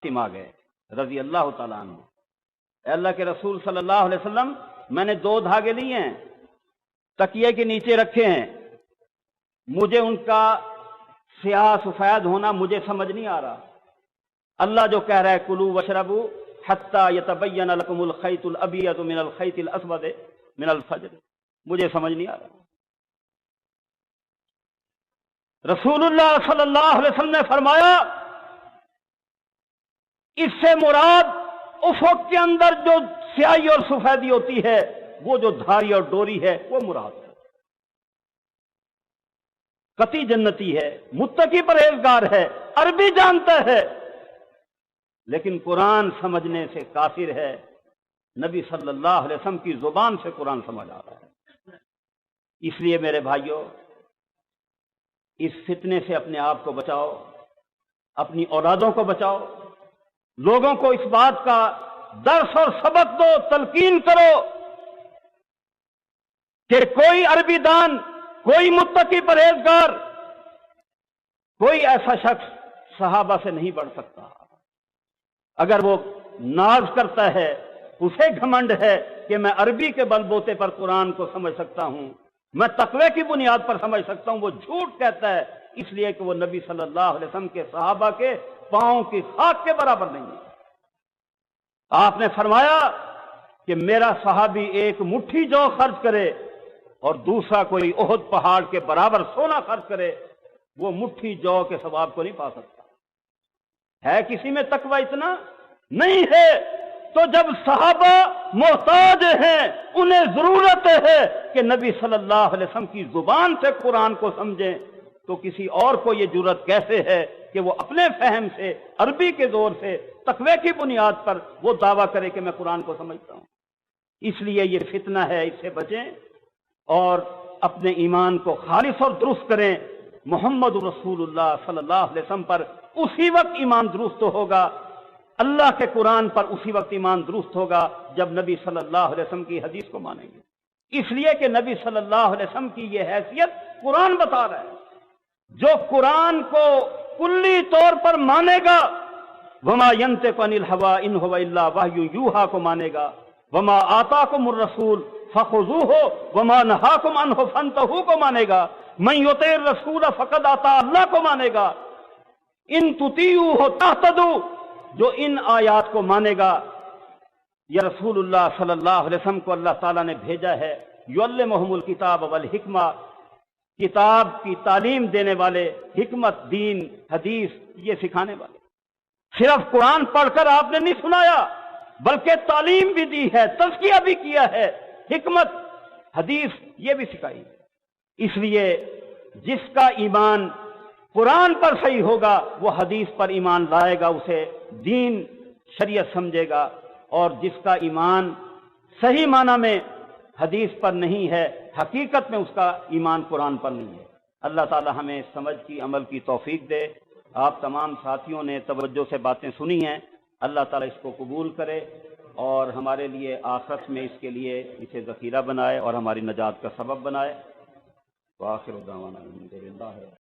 آ گئے رضی اللہ تعالیٰ عنہ، اے اللہ کے رسول صلی اللہ علیہ وسلم، میں نے 2 دھاگے لیے ہیں، تکیے کے نیچے رکھے ہیں، مجھے ان کا سیاہ سفید ہونا مجھے سمجھ نہیں آ رہا۔ اللہ جو کہہ رہا ہے کلوا واشربوا حتی یتبین لکم الخیط الابیض من الخیط الاسود من الفجر، مجھے سمجھ نہیں آ رہا۔ رسول اللہ صلی اللہ علیہ وسلم نے فرمایا اس سے مراد افق کے اندر جو سیاہی اور سفیدی ہوتی ہے وہ جو دھاری اور ڈوری ہے وہ مراد ہے، قطعی جنتی ہے، متقی پرہیزگار ہے، عربی جانتا ہے، لیکن قرآن سمجھنے سے قاصر ہے۔ نبی صلی اللہ علیہ وسلم کی زبان سے قرآن سمجھ آ رہا ہے۔ اس لیے میرے بھائیوں، اس فتنے سے اپنے آپ کو بچاؤ، اپنی اولادوں کو بچاؤ، لوگوں کو اس بات کا درس اور سبق دو، تلقین کرو کہ کوئی عربی دان، کوئی متقی پرہیزگار، کوئی ایسا شخص صحابہ سے نہیں بڑھ سکتا۔ اگر وہ ناز کرتا ہے، اسے گھمنڈ ہے کہ میں عربی کے بل بوتے پر قرآن کو سمجھ سکتا ہوں، میں تقوی کی بنیاد پر سمجھ سکتا ہوں، وہ جھوٹ کہتا ہے، اس لیے کہ وہ نبی صلی اللہ علیہ وسلم کے صحابہ کے پاؤں کی خاک کے برابر نہیں ہے۔ آپ نے فرمایا کہ میرا صحابی ایک مٹھی جو خرچ کرے اور دوسرا کوئی احد پہاڑ کے برابر سونا خرچ کرے، وہ مٹھی جو کے ثواب کو نہیں پا سکتا۔ ہے کسی میں تقوی اتنا؟ نہیں ہے۔ تو جب صحابہ محتاج ہیں، انہیں ضرورت ہے کہ نبی صلی اللہ علیہ وسلم کی زبان سے قرآن کو سمجھیں، تو کسی اور کو یہ جرأت کیسے ہے کہ وہ اپنے فہم سے، عربی کے زور سے، تقوی کی بنیاد پر وہ دعویٰ کرے کہ میں قرآن کو سمجھتا ہوں۔ اس لیے یہ فتنہ ہے، اس سے بچیں اور اپنے ایمان کو خالص اور درست کریں۔ محمد رسول اللہ صلی اللہ علیہ وسلم پر اسی وقت ایمان درست ہوگا، اللہ کے قرآن پر اسی وقت ایمان درست ہوگا جب نبی صلی اللہ علیہ وسلم کی حدیث کو مانیں گے، اس لیے کہ نبی صلی اللہ علیہ وسلم کی یہ حیثیت قرآن بتا رہا ہے۔ جو قرآن کو کلی طور پر مانے گا، وما ينطق عن الهوى ان هو الا وحی یوحی کو مانے گا، وما آتاکم الرسول فخذوہ وما نہاکم عنہ فانتہوا کو مانے گا، من یطع الرسول فقد اطاع اللہ کو مانے گا، ان تطیعوہ تہتدوا، جو ان آیات کو مانے گا۔ یہ رسول اللہ صلی اللہ علیہ وسلم کو اللہ تعالیٰ نے بھیجا ہے، یعلمہم الکتاب والحکمہ، کتاب کی تعلیم دینے والے، حکمت، دین، حدیث یہ سکھانے والے۔ صرف قرآن پڑھ کر آپ نے نہیں سنایا، بلکہ تعلیم بھی دی ہے، تزکیہ بھی کیا ہے، حکمت، حدیث یہ بھی سکھائی ہے۔ اس لیے جس کا ایمان قرآن پر صحیح ہوگا وہ حدیث پر ایمان لائے گا، اسے دین شریعت سمجھے گا، اور جس کا ایمان صحیح معنی میں حدیث پر نہیں ہے، حقیقت میں اس کا ایمان قرآن پر نہیں ہے۔ اللہ تعالی ہمیں سمجھ کی، عمل کی توفیق دے۔ آپ تمام ساتھیوں نے توجہ سے باتیں سنی ہیں، اللہ تعالی اس کو قبول کرے اور ہمارے لیے آخرت میں اس کے لیے اسے ذخیرہ بنائے اور ہماری نجات کا سبب بنائے۔ وآخر دعوانا الحمدللہ۔